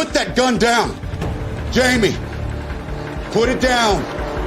put that gun down! Jamie, put it down!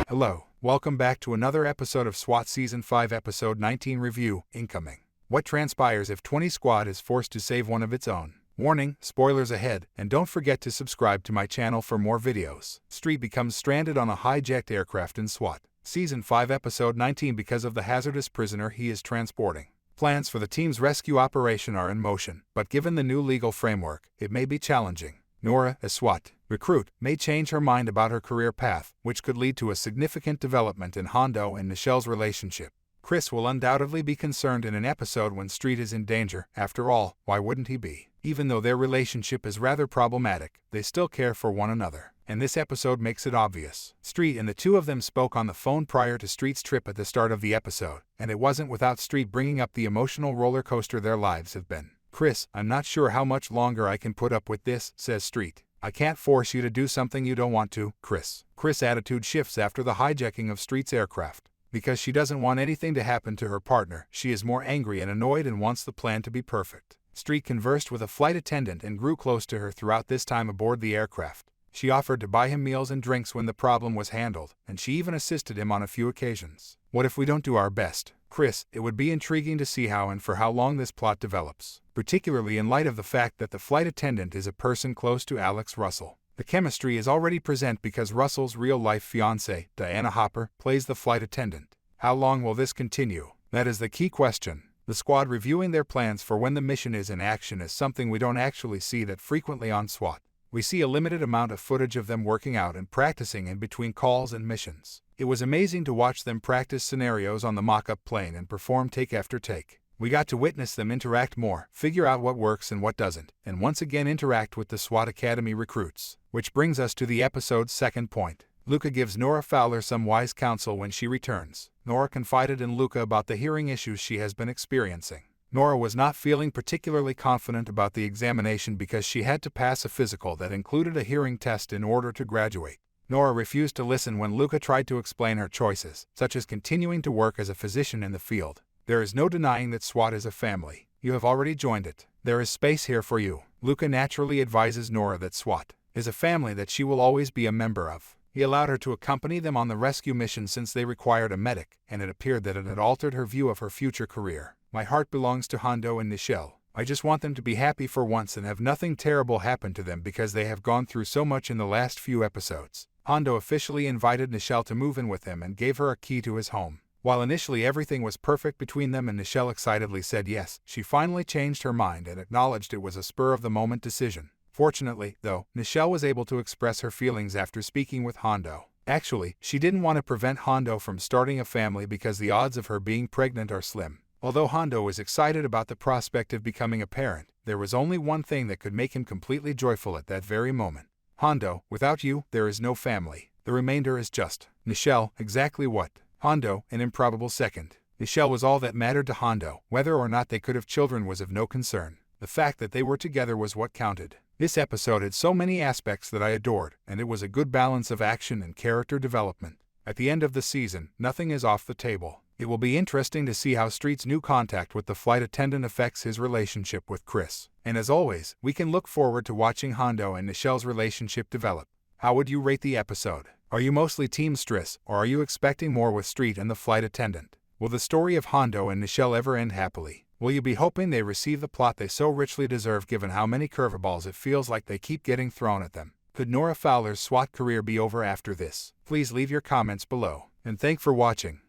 Hello, welcome back to another episode of SWAT Season 5 Episode 19 Review, incoming. What transpires if 20 Squad is forced to save one of its own? Warning, spoilers ahead, and don't forget to subscribe to my channel for more videos. Street becomes stranded on a hijacked aircraft in SWAT. Season 5 Episode 19 because of the hazardous prisoner he is transporting. Plans for the team's rescue operation are in motion, but given the new legal framework, it may be challenging. Nora, a SWAT recruit, may change her mind about her career path, which could lead to a significant development in Hondo and Nichelle's relationship. Chris will undoubtedly be concerned in an episode when Street is in danger. After all, why wouldn't he be? Even though their relationship is rather problematic, they still care for one another. And this episode makes it obvious. Street and the two of them spoke on the phone prior to Street's trip at the start of the episode, and it wasn't without Street bringing up the emotional roller coaster their lives have been. Chris, I'm not sure how much longer I can put up with this, says Street. I can't force you to do something you don't want to, Chris. Chris' attitude shifts after the hijacking of Street's aircraft. Because she doesn't want anything to happen to her partner, she is more angry and annoyed and wants the plan to be perfect. Street conversed with a flight attendant and grew close to her throughout this time aboard the aircraft. She offered to buy him meals and drinks when the problem was handled, and she even assisted him on a few occasions. What if we don't do our best? Chris, it would be intriguing to see how and for how long this plot develops, particularly in light of the fact that the flight attendant is a person close to Alex Russell. The chemistry is already present because Russell's real-life fiancée, Diana Hopper, plays the flight attendant. How long will this continue? That is the key question. The squad reviewing their plans for when the mission is in action is something we don't actually see that frequently on SWAT. We see a limited amount of footage of them working out and practicing in between calls and missions. It was amazing to watch them practice scenarios on the mock-up plane and perform take after take. We got to witness them interact more, figure out what works and what doesn't, and once again interact with the SWAT Academy recruits. Which brings us to the episode's second point. Luca gives Nora Fowler some wise counsel when she returns. Nora confided in Luca about the hearing issues she has been experiencing. Nora was not feeling particularly confident about the examination because she had to pass a physical that included a hearing test in order to graduate. Nora refused to listen when Luca tried to explain her choices, such as continuing to work as a physician in the field. There is no denying that SWAT is a family. You have already joined it. There is space here for you. Luca naturally advises Nora that SWAT is a family that she will always be a member of. He allowed her to accompany them on the rescue mission since they required a medic, and it appeared that it had altered her view of her future career. My heart belongs to Hondo and Nichelle. I just want them to be happy for once and have nothing terrible happen to them because they have gone through so much in the last few episodes. Hondo officially invited Nichelle to move in with him and gave her a key to his home. While initially everything was perfect between them and Nichelle excitedly said yes, she finally changed her mind and acknowledged it was a spur-of-the-moment decision. Fortunately, though, Nichelle was able to express her feelings after speaking with Hondo. Actually, she didn't want to prevent Hondo from starting a family because the odds of her being pregnant are slim. Although Hondo was excited about the prospect of becoming a parent, there was only one thing that could make him completely joyful at that very moment. Hondo, without you, there is no family. The remainder is just. Nichelle, exactly what? Hondo, an improbable second. Nichelle was all that mattered to Hondo. Whether or not they could have children was of no concern. The fact that they were together was what counted. This episode had so many aspects that I adored, and it was a good balance of action and character development. At the end of the season, nothing is off the table. It will be interesting to see how Street's new contact with the flight attendant affects his relationship with Chris. And as always, we can look forward to watching Hondo and Nichelle's relationship develop. How would you rate the episode? Are you mostly Team Striss, or are you expecting more with Street and the flight attendant? Will the story of Hondo and Nichelle ever end happily? Will you be hoping they receive the plot they so richly deserve given how many curveballs it feels like they keep getting thrown at them? Could Nora Fowler's SWAT career be over after this? Please leave your comments below. And thanks for watching.